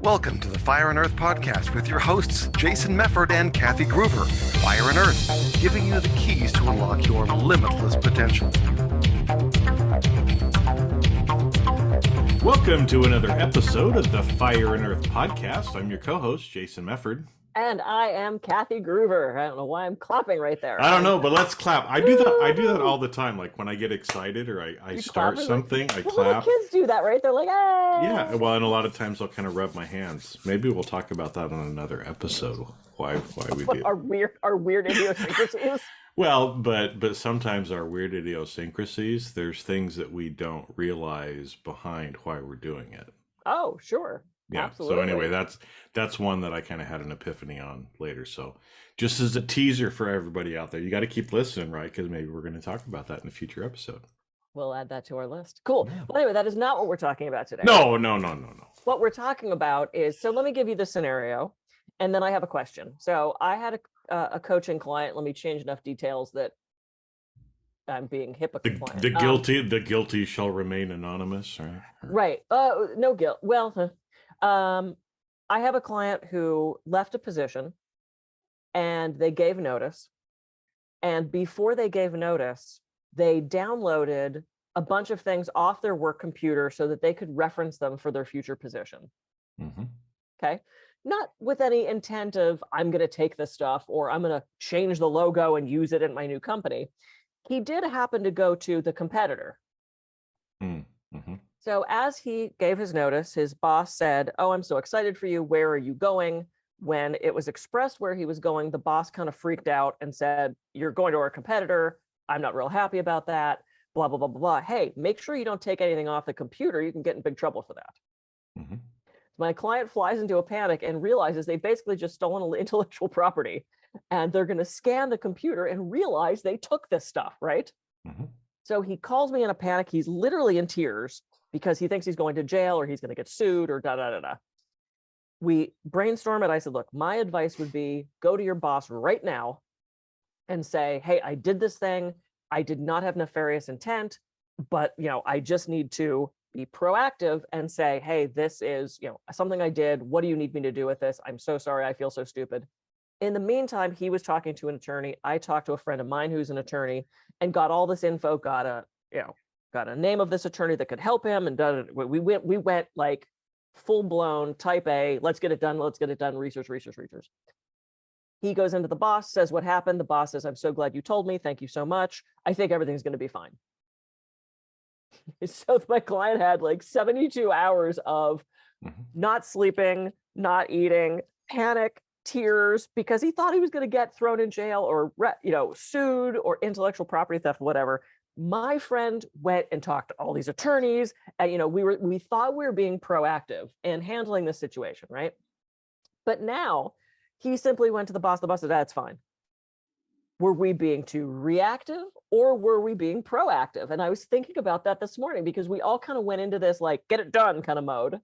Welcome to the Fire and Earth podcast with your hosts, Jason Mefford and Kathy Groover. Fire and Earth, giving you the keys to unlock your limitless potential. Welcome to another episode of the Fire and Earth podcast. I'm your co-host, Jason Mefford. And I am Kathy Groover. I don't know why I'm clapping right there. I don't know, but let's clap. I do that all the time. Like when I get excited or I start something, I clap. Little kids do that, right? They're like, hey! Yeah, well, and a lot of times I'll kind of rub my hands. Maybe we'll talk about that on another episode. Why we do our weird idiosyncrasies. Well, but sometimes our weird idiosyncrasies, there's things that we don't realize behind why we're doing it. Oh, sure. Yeah. Absolutely. So anyway, that's one that I kind of had an epiphany on later. So just as a teaser for everybody out there, you got to keep listening, right? Because maybe we're going to talk about that in a future episode. We'll add that to our list. Cool. Yeah. Well, anyway, that is not what we're talking about today. No. What we're talking about is, so let me give you the scenario, and then I have a question. So I had a coaching client. Let me change enough details that I'm being hypocrite. The guilty shall remain anonymous, right? Right. No guilt. Well, I have a client who left a position and they gave notice. And before they gave notice, they downloaded a bunch of things off their work computer so that they could reference them for their future position. Mm-hmm. Okay. Not with any intent of, I'm going to take this stuff or I'm going to change the logo and use it in my new company. He did happen to go to the competitor. Mm-hmm. So as he gave his notice, his boss said, "Oh, I'm so excited for you. Where are you going?" When it was expressed where he was going, the boss kind of freaked out and said, "You're going to our competitor. I'm not real happy about that. Blah, blah, blah, blah, blah. Hey, make sure you don't take anything off the computer. You can get in big trouble for that." Mm-hmm. My client flies into a panic and realizes they basically just stolen intellectual property. And they're going to scan the computer and realize they took this stuff, right? Mm-hmm. So he calls me in a panic. He's literally in tears because he thinks he's going to jail or he's going to get sued or da-da-da-da. We brainstorm it. I said, look, my advice would be go to your boss right now and say, hey, I did this thing. I did not have nefarious intent, but, I just need to be proactive and say, hey, this is, something I did. What do you need me to do with this? I'm so sorry. I feel so stupid. In the meantime, he was talking to an attorney. I talked to a friend of mine who's an attorney and got all this info, got a name of this attorney that could help him. And we went like full blown type A, let's get it done, research. He goes into the boss, says what happened. The boss says, I'm so glad you told me. Thank you so much. I think everything's going to be fine. So my client had like 72 hours of not sleeping, not eating, panic, tears, because he thought he was going to get thrown in jail or, sued or intellectual property theft, whatever. My friend went and talked to all these attorneys and, we thought we were being proactive and handling this situation. Right. But now he simply went to the boss. The boss said, that's fine. Were we being too reactive or were we being proactive? And I was thinking about that this morning because we all kind of went into this, like, get it done kind of mode,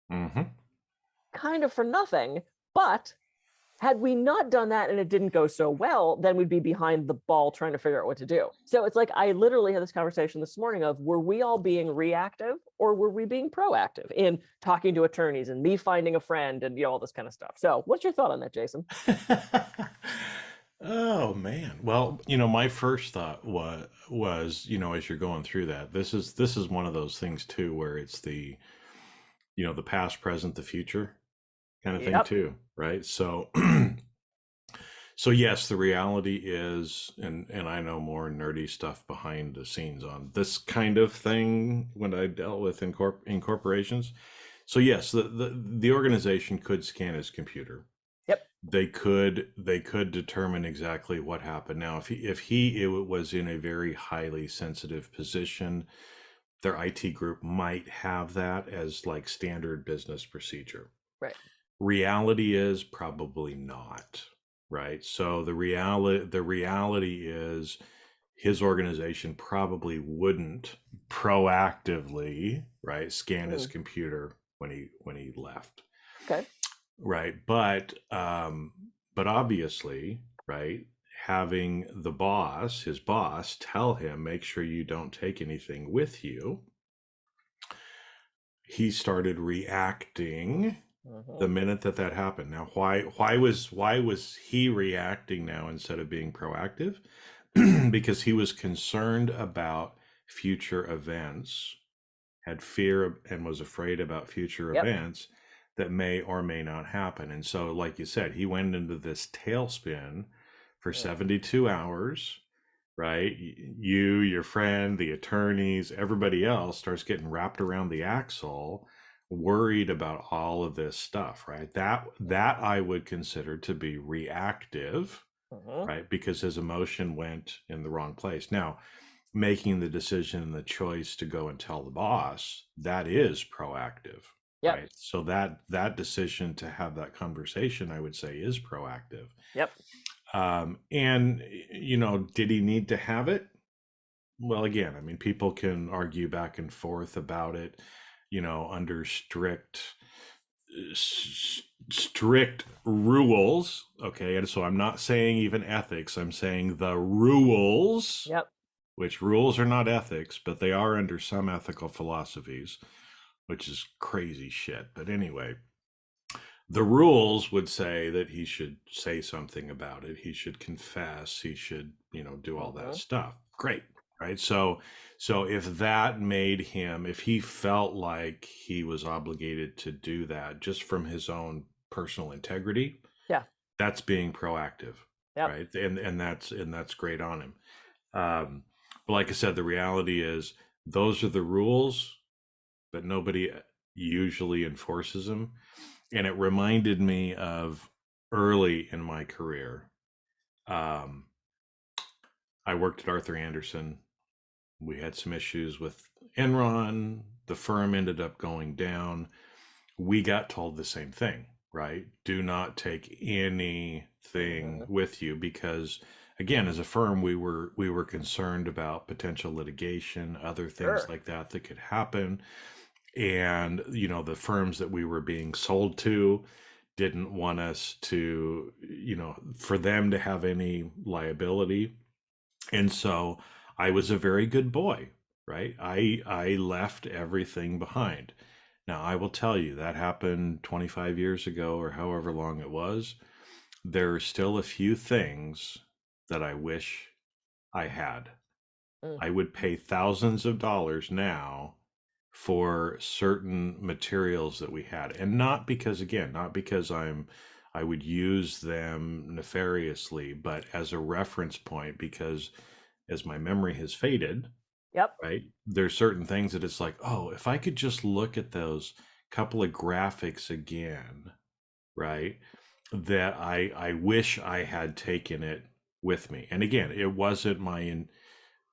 kind of for nothing. But had we not done that and it didn't go so well, then we'd be behind the ball trying to figure out what to do. So it's like, I literally had this conversation this morning of, were we all being reactive or were we being proactive in talking to attorneys and me finding a friend and, all this kind of stuff? So what's your thought on that, Jason? Oh man. Well, my first thought was, as you're going through that, this is one of those things too, where it's the, the past, present, the future kind of thing too, right? So, so yes, the reality is, and I know more nerdy stuff behind the scenes on this kind of thing when I dealt with in corporations. So yes, the organization could scan his computer. Yep. They could determine exactly what happened. Now, if he was in a very highly sensitive position, their IT group might have that as like standard business procedure. Right. Reality is probably not, right? So the reality is his organization probably wouldn't proactively, right, scan his computer when he left. Okay. Right. But obviously, right, having his boss tell him, make sure you don't take anything with you, he started reacting the minute that that happened. Now, why was he reacting now instead of being proactive? Because he was concerned about future events, had fear and was afraid about future Yep. events that may or may not happen. And so, like you said, he went into this tailspin for 72 hours, right? You, your friend, the attorneys, everybody else starts getting wrapped around the axle, worried about all of this stuff, right? That I would consider to be reactive, right? Because his emotion went in the wrong place. Now, making the decision and the choice to go and tell the boss, that is proactive. Yep. Right. So that decision to have that conversation, I would say, is proactive. Yep. And did he need to have it? Well, again, I mean, people can argue back and forth about it, under strict rules. Okay. And so I'm not saying even ethics, I'm saying the rules. Yep. Which rules are not ethics, but they are under some ethical philosophies, which is crazy shit. But anyway, the rules would say that he should say something about it. He should confess. He should, do all that stuff. Great. Right. So if that made him, if he felt like he was obligated to do that just from his own personal integrity, yeah, that's being proactive. Yep. Right. And that's great on him. But like I said, the reality is those are the rules, but nobody usually enforces them. And it reminded me of early in my career. I worked at Arthur Andersen. We had some issues with Enron. The firm ended up going down. We got told the same thing, right? Do not take anything with you because, again, as a firm, we were concerned about potential litigation, other things like that could happen. And, the firms that we were being sold to didn't want us to, for them to have any liability. And so I was a very good boy, right? I left everything behind. Now, I will tell you that happened 25 years ago or however long it was. There are still a few things that I wish I had. I would pay thousands of dollars now for certain materials that we had. And not because I would use them nefariously, but as a reference point, because as my memory has faded, Yep. right, there's certain things that it's like, oh, if I could just look at those couple of graphics again, right, that I wish I had taken it with me. And again, it wasn't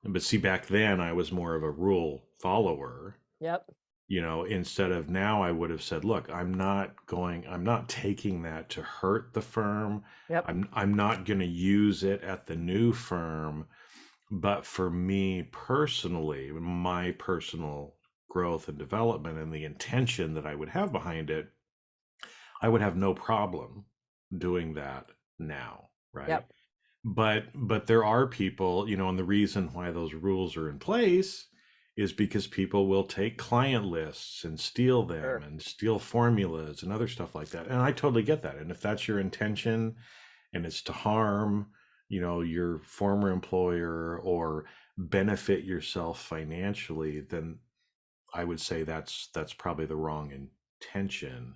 but see, back then I was more of a rule follower. Yep. Instead of now, I would have said, look, I'm not taking that to hurt the firm. Yep. I'm not going to use it at the new firm. But for me personally, my personal growth and development and the intention that I would have behind it, I would have no problem doing that now, right? Yep. But there are people, and the reason why those rules are in place is because people will take client lists and steal them and steal formulas and other stuff like that. And I totally get that. And if that's your intention and it's to harm, your former employer or benefit yourself financially, then I would say that's probably the wrong intention.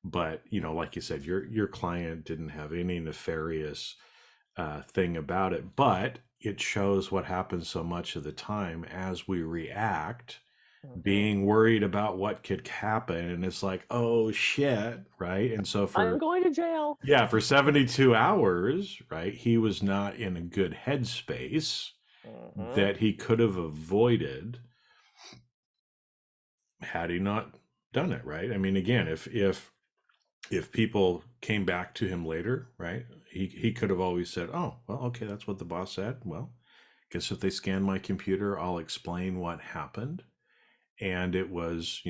But, like you said, your client didn't have any nefarious thing about it, but it shows what happens so much of the time as we react, being worried about what could happen. And it's like, oh shit, right? And so I'm going to jail. Yeah, for 72 hours, right, he was not in a good headspace that he could have avoided had he not done it, right? I mean, again, if people came back to him later, right, he could have always said, oh, well, okay, that's what the boss said. Well, guess if they scan my computer, I'll explain what happened. And it was,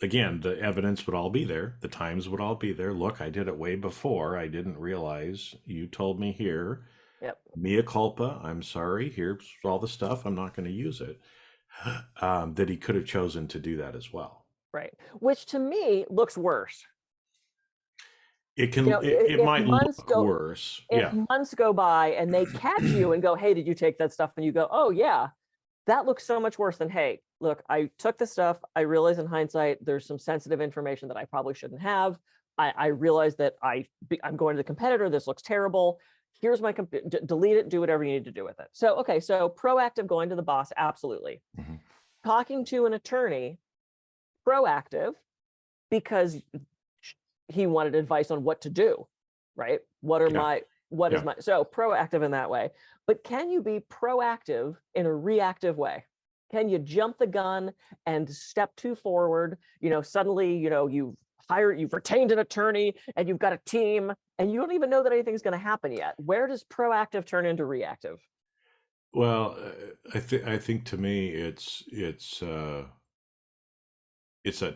again, the evidence would all be there. The times would all be there. Look, I did it way before. I didn't realize you told me here. Yep. Mea culpa. I'm sorry. Here's all the stuff. I'm not going to use it. That he could have chosen to do that as well. Right. Which to me looks worse. it You can, know, it if might months look go worse. if Yeah. months go by and they catch you and go, "Hey, did you take that stuff?" And you go, "Oh yeah," that looks so much worse than, "Hey, look, I took the stuff. I realize in hindsight there's some sensitive information that I probably shouldn't have. I realize that I'm going to the competitor. This looks terrible. Here's my delete it. Do whatever you need to do with it." So okay, so proactive going to the boss, absolutely. Mhm. Talking to an attorney, proactive, because he wanted advice on what to do, right? What Yeah. is Yeah. my, so proactive in that way. But can you be proactive in a reactive way? Can you jump the gun and step too forward? Suddenly, you've retained an attorney and you've got a team and you don't even know that anything's going to happen yet. Where does proactive turn into reactive? Well, I think to me it's that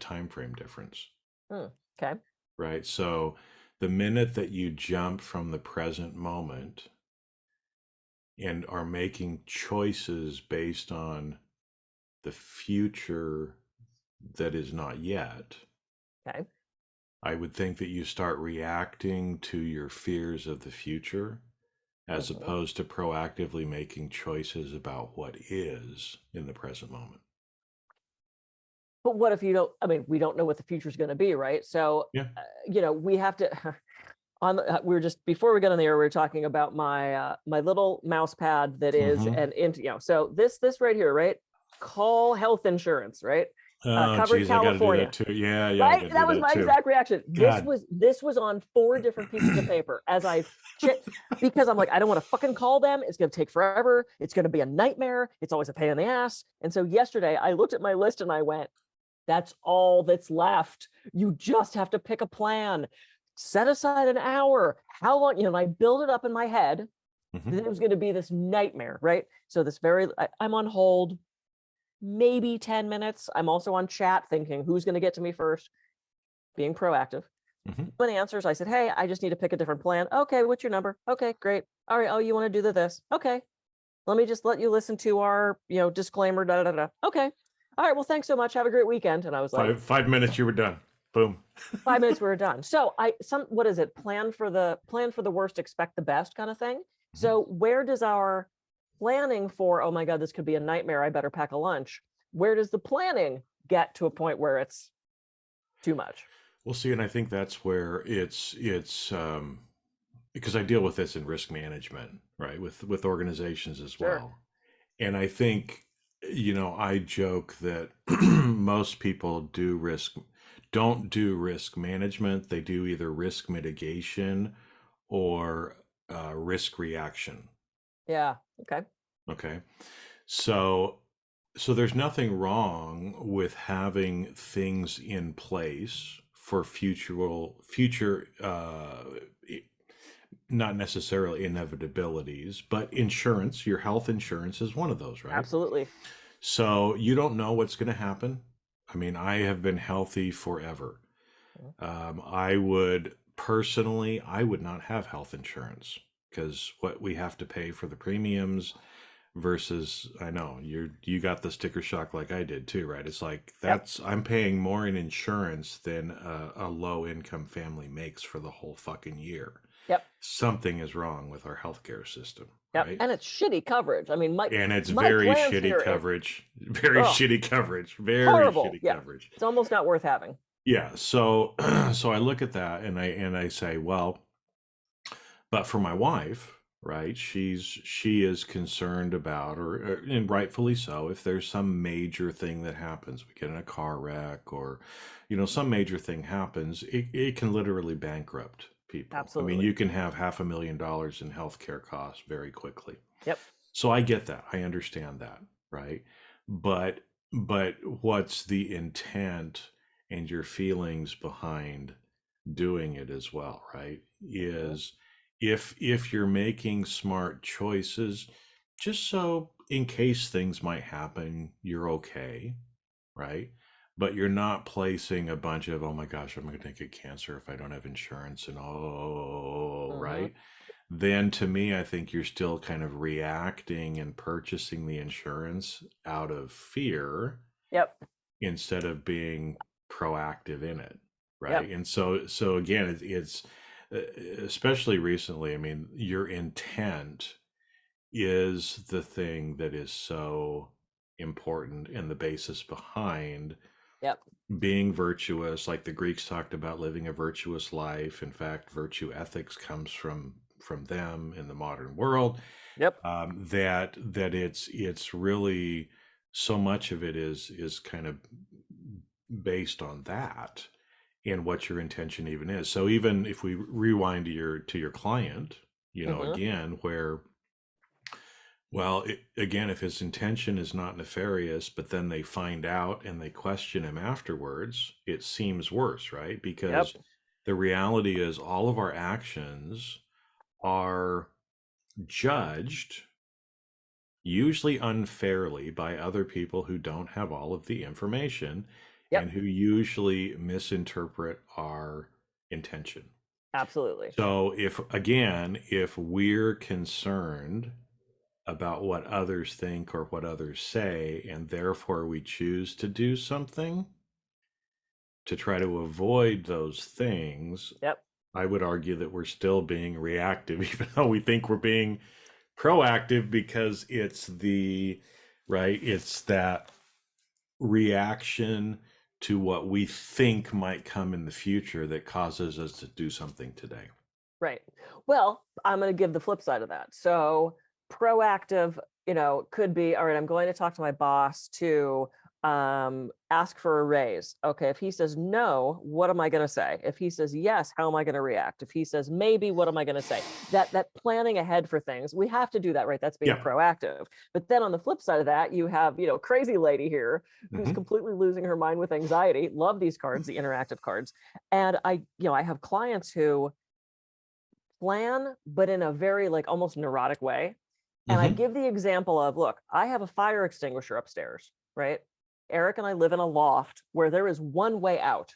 time frame difference, Okay. right? So the minute that you jump from the present moment and are making choices based on the future that is not yet, Okay. I would think that you start reacting to your fears of the future as Mhm. opposed to proactively making choices about what is in the present moment. But what if you don't, I mean, we don't know what the future is going to be, right? So, Yeah. we have to, we were just, before we got on the air, we were talking about my little mouse pad that is Mm-hmm. so this right here, right? Call health insurance, right? Oh, Covered geez, I got to do California, that too. Yeah, yeah, I right? got to do That was that my too. exact reaction. God. This was on 4 different pieces of paper as because I'm like, I don't want to fucking call them. It's going to take forever. It's going to be a nightmare. It's always a pain in the ass. And so yesterday I looked at my list and I went, that's all that's left. You just have to pick a plan. Set aside an hour. How long? And I build it up in my head Mm-hmm. that it was going to be this nightmare, right? So I'm on hold, maybe 10 minutes. I'm also on chat thinking, who's going to get to me first? Being proactive. Mm-hmm. When answers, I said, hey, I just need to pick a different plan. Okay, what's your number? Okay, great. All right. Oh, you want to do this? Okay. Let me just let you listen to our, disclaimer. Da da da. Okay. All right. Well, thanks so much. Have a great weekend. And I was like, 5 minutes, you were done. Boom. 5 minutes, we were done. So what is it? Plan for the worst, expect the best kind of thing. So where does our planning for, oh my God, this could be a nightmare, I better pack a lunch, where does the planning get to a point where it's too much? We'll see, and I think that's where it's because I deal with this in risk management, right, with organizations as Sure. well. And I think, I joke that most people don't do risk management. They do either risk mitigation or risk reaction. Yeah. Okay. Okay. So there's nothing wrong with having things in place for future not necessarily inevitabilities, but insurance, your health insurance is one of those, right? Absolutely. So you don't know what's going to happen. I mean, I have been healthy forever. I would not have health insurance because what we have to pay for the premiums versus, I know you got the sticker shock like I did too, right? It's like Yep. I'm paying more in insurance than a low income family makes for the whole fucking year. Yep. Something is wrong with our healthcare system, Yep. right? And it's shitty coverage. I mean, And it's my very plans shitty here, coverage, very oh, shitty coverage, very horrible. shitty Yeah. coverage. It's almost not worth having. Yeah. So, so I look at that and I say, well, but for my wife, right? She is concerned about, and rightfully so, if there's some major thing that happens, we get in a car wreck or, some major thing happens, it can literally bankrupt people. I mean, Absolutely. you can have $500,000 in healthcare costs very quickly. Yep. So I get that. I understand that, right? But what's the intent and your feelings behind doing it as well, right? Is if you're making smart choices, just so in case things might happen, you're okay, right? But you're not placing a bunch of, oh my gosh, I'm going to get cancer if I don't have insurance and Mhm. right? Then to me, I think you're still kind of reacting and purchasing the insurance out of fear Yep. instead of being proactive in it, right? Yep. And so again, it's especially recently, I mean, your intent is the thing that is so important and the basis behind Yep. being virtuous. Like the Greeks talked about living a virtuous life. In fact, virtue ethics comes from them in the modern world. Yep. That it's really, so much of it is kind of based on that and what your intention even is. So even if we rewind to your client, Hmm. again, where, well, again, if his intention is not nefarious, but then they find out and they question him afterwards, it seems worse, right? Yep. Because the reality is all of our actions are judged, usually unfairly, by other people who don't have all of the information and Yep. who usually misinterpret our intention. Absolutely. So if we're concerned about what others think or what others say, and therefore we choose to do something to try to avoid those things, Yep. I would argue that we're still being reactive, even though we think we're being proactive, because it's that reaction to what we think might come in the future that causes us to do something today. Right. Well, I'm going to give the flip side of that. So proactive, could be, all right, I'm going to talk to my boss to ask for a raise. Okay, if he says no, what am I going to say? If he says yes, how am I going to react? If he says maybe, what am I going to say? That planning ahead for things, we have to do that, right? That's being Yeah. proactive. But then on the flip side of that, you have, crazy lady here who's Mhm. completely losing her mind with anxiety. Love these cards, the interactive cards. And I have clients who plan, but in a very like almost neurotic way. And I Mhm. give the example of, look, I have a fire extinguisher upstairs, right? Eric and I live in a loft where there is one way out.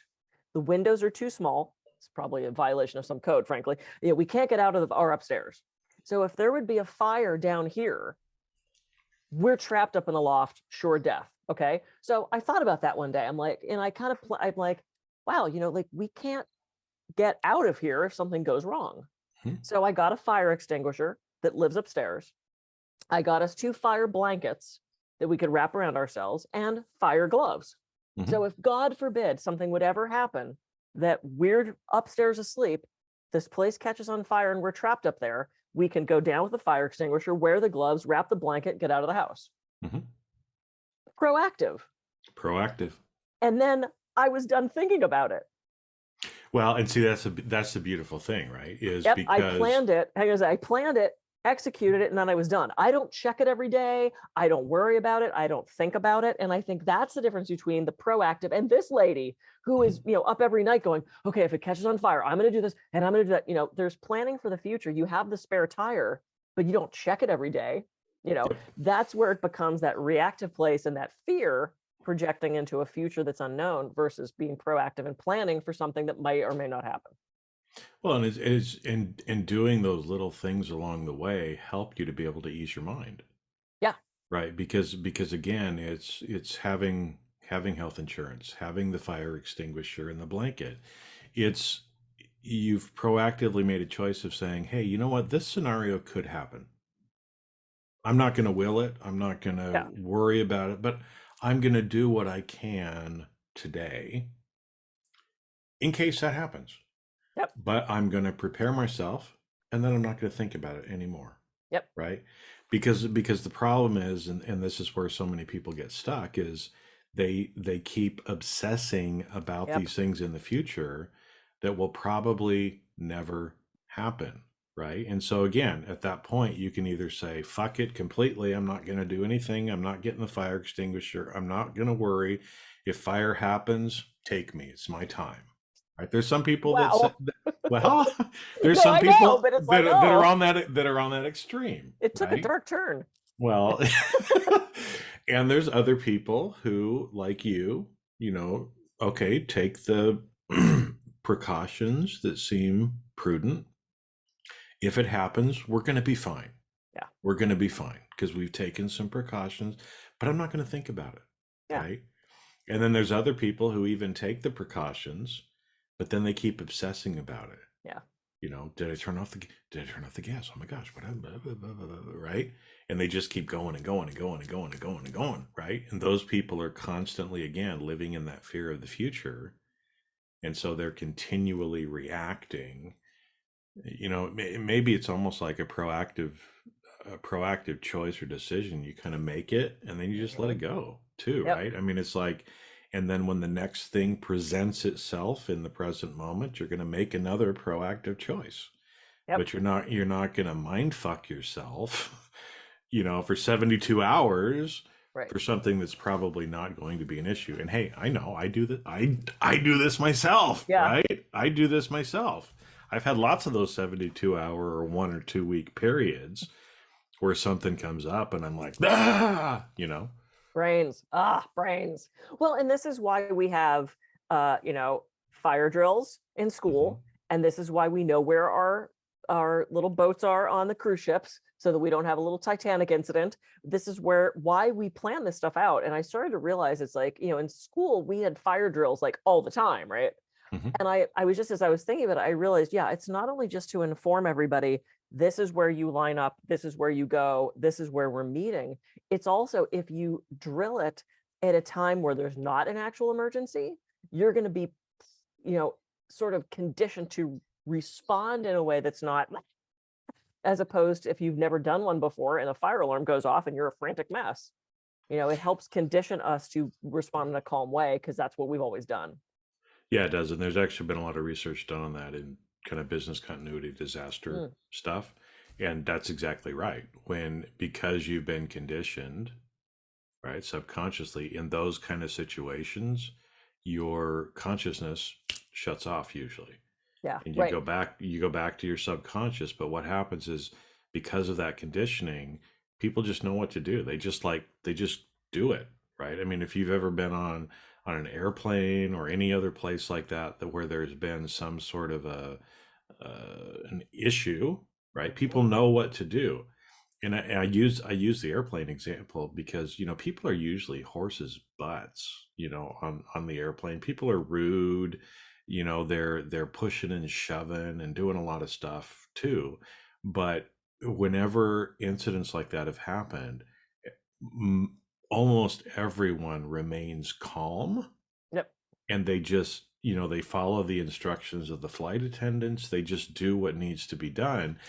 The windows are too small. It's probably a violation of some code, frankly. We can't get out of our upstairs. So if there would be a fire down here, we're trapped up in the loft, sure death. Okay. So I thought about that one day. I'm like, and I kind of, I'm like, wow, like we can't get out of here if something goes wrong. Mhm. So I got a fire extinguisher that lives upstairs. I got us 2 fire blankets that we could wrap around ourselves and fire gloves. Mhm. So if God forbid something would ever happen, that we're upstairs asleep, this place catches on fire and we're trapped up there, we can go down with the fire extinguisher, wear the gloves, wrap the blanket, get out of the house. Mhm. Proactive. Proactive. And then I was done thinking about it. Well, and see, that's the beautiful thing, right? Is Yep, I because planned it. I planned it, executed it, and then I was done. I don't check it every day. I don't worry about it. I don't think about it. And I think that's the difference between the proactive and this lady who is, up every night going, okay, if it catches on fire, I'm going to do this and I'm going to do that. There's planning for the future. You have the spare tire, but you don't check it every day. Yep. That's where it becomes that reactive place and that fear projecting into a future that's unknown versus being proactive and planning for something that might or may not happen. Well, and it's in doing those little things along the way help you to be able to ease your mind, Yeah. right? Because again, it's having health insurance, having the fire extinguisher and the blanket. It's You've proactively made a choice of saying, "Hey, you know what? This scenario could happen. I'm not going to will it. I'm not going to Yeah. worry about it, but I'm going to do what I can today in case that happens. Yep. But I'm going to prepare myself, and then I'm not going to think about it anymore." Yep. Right? Because the problem is, and this is where so many people get stuck, is they keep obsessing about Yep. these things in the future that will probably never happen. Right? And so again, at that point, you can either say, fuck it completely, I'm not going to do anything, I'm not getting the fire extinguisher, I'm not going to worry. If fire happens, take me, it's my time. Right? There's some people that say, Wow. well, there's No, some I know, people but it's like, that are oh, on that extreme, it took a right? dark turn. Well, and there's other people who, like okay, take the precautions that seem prudent. If it happens, we're going to be fine. Yeah. We're going to be fine because we've taken some precautions, but I'm not going to think about it, Yeah. right? And then there's other people who even take the precautions, but then they keep obsessing about it. Yeah. did I turn off the gas? Oh my gosh, what happened? Right? And they just keep going and going and going and going and going and going, right? And those people are constantly, again, living in that fear of the future. And so they're continually reacting. Maybe it's almost like a proactive choice or decision. You kind of make it and then you just let it go too, Yep. right? I mean, it's like, and then when the next thing presents itself in the present moment, you're going to make another proactive choice. Yep. But you're not going to mind fuck yourself, for 72 hours Right. for something that's probably not going to be an issue. And hey, I know I do that. I do this myself, Yeah. right? I do this myself. I've had lots of those 72 hour or 1 or 2 week periods where something comes up and I'm like, Brains. Brains. Well, and this is why we have, fire drills in school. Mhm. And this is why we know where our little boats are on the cruise ships so that we don't have a little Titanic incident. This is why we plan this stuff out. And I started to realize it's like, in school, we had fire drills like all the time, right? Mhm. And I was just, as I was thinking about it, I realized, yeah, it's not only just to inform everybody, this is where you line up, this is where you go, this is where we're meeting. It's also, if you drill it at a time where there's not an actual emergency, you're going to be, sort of conditioned to respond in a way that's not, as opposed to if you've never done one before and a fire alarm goes off and you're a frantic mess. It helps condition us to respond in a calm way because that's what we've always done. Yeah, it does. And there's actually been a lot of research done on that in kind of business continuity disaster stuff. And that's exactly right. Because you've been conditioned, right, subconsciously in those kind of situations, your consciousness shuts off usually. Yeah. And Right. you go back to your subconscious. But what happens is because of that conditioning, people just know what to do. They just do it, right? I mean, if you've ever been on an airplane or any other place like that where there's been some sort of an issue, right? People know what to do. And I use the airplane example because people are usually horses' butts, on the airplane. People are rude, they're pushing and shoving and doing a lot of stuff too. But whenever incidents like that have happened, almost everyone remains calm. Yep. And they just they follow the instructions of the flight attendants. They just do what needs to be done.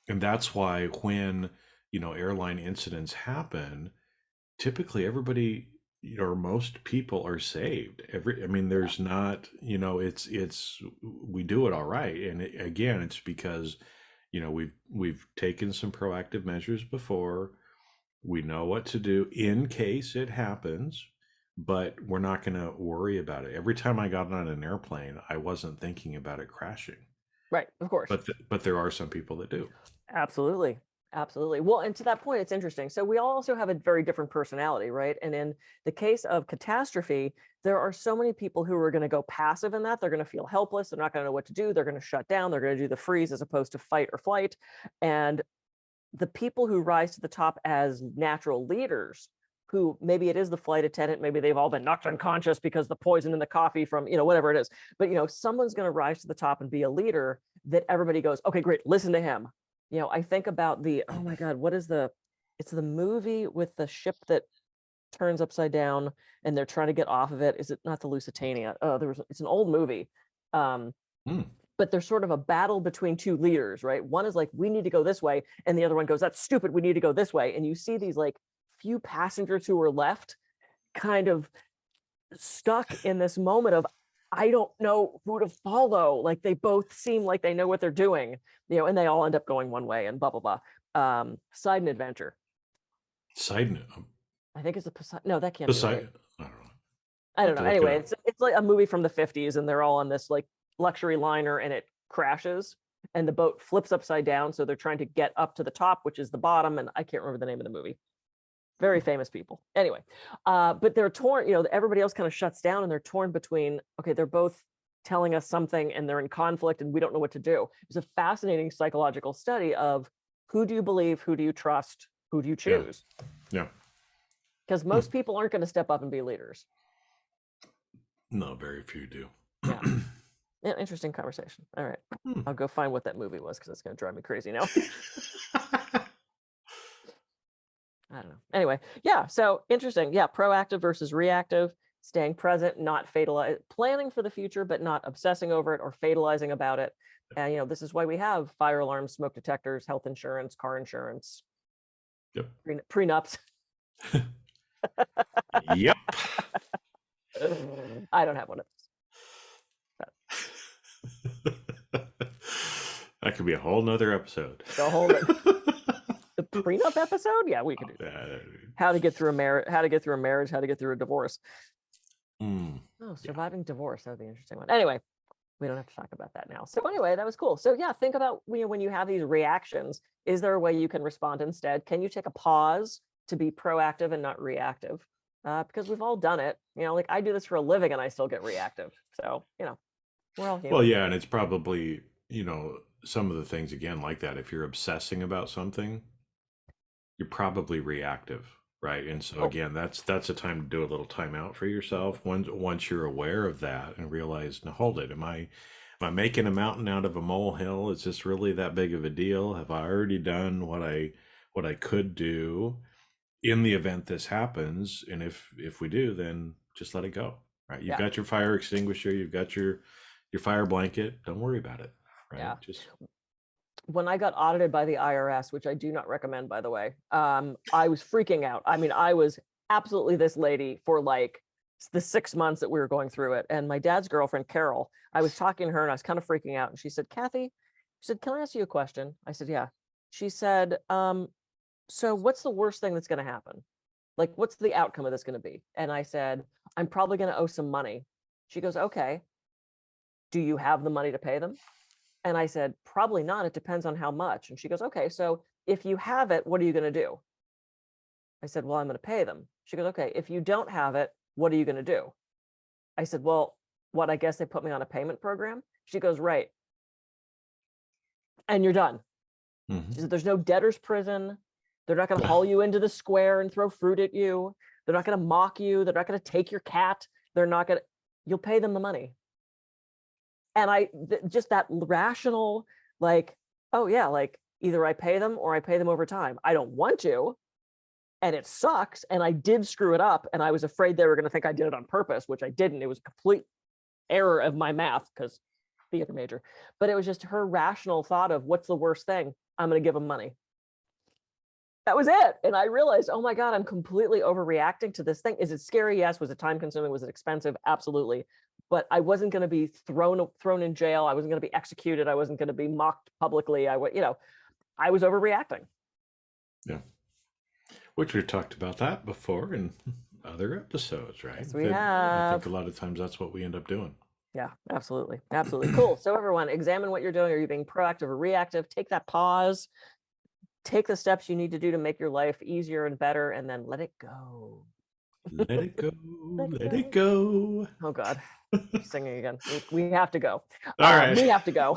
And that's why when airline incidents happen, typically everybody or most people are saved. There's not, it's we do it all right. And again, it's because we've taken some proactive measures before. We know what to do in case it happens, but we're not going to worry about it. Every time I got on an airplane, I wasn't thinking about it crashing. Right. Of course. But there are some people that do. Absolutely. Absolutely. Well, and to that point, it's interesting. So we all also have a very different personality, right? And in the case of catastrophe, there are so many people who are going to go passive in that. They're going to feel helpless. They're not going to know what to do. They're going to shut down. They're going to do the freeze as opposed to fight or flight. And the people who rise to the top as natural leaders, who maybe it is the flight attendant, maybe they've all been knocked unconscious because the poison in the coffee from, whatever it is. But, someone's going to rise to the top and be a leader that everybody goes, okay, great, listen to him. I think about oh my God, it's the movie with the ship that turns upside down and they're trying to get off of it. Is it not the Lusitania? It's an old movie. But there's sort of a battle between two leaders, right? One is like, we need to go this way. And the other one goes, that's stupid. We need to go this way. And you see these like few passengers who are left kind of stuck in this moment of, I don't know who to follow. Like they both seem like they know what they're doing, and they all end up going one way and blah, blah, blah. Poseidon Adventure. Poseidon. I think it's no, that can't be right. I don't know. Anyway, it's like a movie from the 50s and they're all on this like luxury liner and it crashes and the boat flips upside down. So they're trying to get up to the top, which is the bottom. And I can't remember the name of the movie. Very famous people. Anyway, but they're torn, everybody else kind of shuts down and they're torn between, okay, they're both telling us something and they're in conflict and we don't know what to do. It's a fascinating psychological study of who do you believe, who do you trust, who do you choose? Yeah. Because most people aren't going to step up and be leaders. No, very few do. Yeah. Yeah, interesting conversation. All right. Hmm. I'll go find what that movie was because it's going to drive me crazy now. I don't know. Anyway, yeah. So interesting. Yeah. Proactive versus reactive, staying present, not fatalize, planning for the future, but not obsessing over it or fatalizing about it. And, you know, this is why we have fire alarms, smoke detectors, health insurance, car insurance, Yep. prenups. Yep. I don't have one of That could be a whole nother episode. those. The prenup episode? Yeah, we could do that. How to get through a marriage, how to get through a divorce. Oh, surviving divorce. That would be an interesting one. Anyway, we don't have to talk about that now. So anyway, that was cool. So yeah, think about when you have these reactions, is there a way you can respond instead? Can you take a pause to be proactive and not reactive? Because we've all done it. You know, like I do this for a living and I still get reactive. So, you know, we're all human. Well, yeah, and it's probably, you know, some of the things again like that. If you're obsessing about something, you're probably reactive, right? And so again, that's a time to do a little timeout for yourself once you're aware of that and realize, now hold it, am I making a mountain out of a molehill? Is this really that big of a deal? Have I already done what I could do in the event this happens? And if we do, then just let it go, right? You've got your fire extinguisher, you've got your fire blanket, don't worry about it, right? Yeah. Just when I got audited by the IRS, which I do not recommend, by the way, I was freaking out. I mean, I was absolutely this lady for like the 6 months that we were going through it. And my dad's girlfriend, Carol, I was talking to her and I was kind of freaking out. And she said, Kathy, she said, can I ask you a question? I said, yeah. She said, so what's the worst thing that's going to happen? Like, what's the outcome of this going to be? And I said, I'm probably going to owe some money. She goes, okay. Do you have the money to pay them? And I said, probably not. It depends on how much. And she goes, okay, so if you have it, what are you going to do? I said, well, I'm going to pay them. She goes, okay, if you don't have it, what are you going to do? I said, well, what, I guess they put me on a payment program? She goes, right. And you're done. She said, there's no debtor's prison. They're not going to haul you into the square and throw fruit at you. They're not going to mock you. They're not going to take your cat. They're not going to, you'll pay them the money. And just that rational, like, oh yeah, like either I pay them or I pay them over time. I don't want to, and it sucks. And I did screw it up. And I was afraid they were going to think I did it on purpose, which I didn't. It was a complete error of my math because theater major. But it was just her rational thought of what's the worst thing? I'm going to give them money. That was it. And I realized, oh my God, I'm completely overreacting to this thing. Is it scary? Yes. Was it time consuming? Was it expensive? Absolutely. But I wasn't going to be thrown in jail. I wasn't going to be executed. I wasn't going to be mocked publicly. I was overreacting. Yeah. Which we've talked about that before in other episodes, right? Yes, we have. I think a lot of times that's what we end up doing. Yeah, absolutely. Absolutely. Cool. So everyone, examine what you're doing. Are you being proactive or reactive? Take that pause. Take the steps you need to do to make your life easier and better, and then let it go. Let it go. Let it go. Oh God. Singing again. We have to go. All right. We have to go.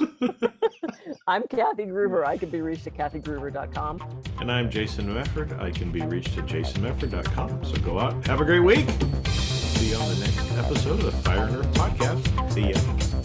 I'm Kathy Gruber. I can be reached at kathygruber.com. And I'm Jason Mefford. I can be reached at jasonmefford.com. So go out. Have a great week. See you on the next episode of the Fire and Earth Podcast. See ya.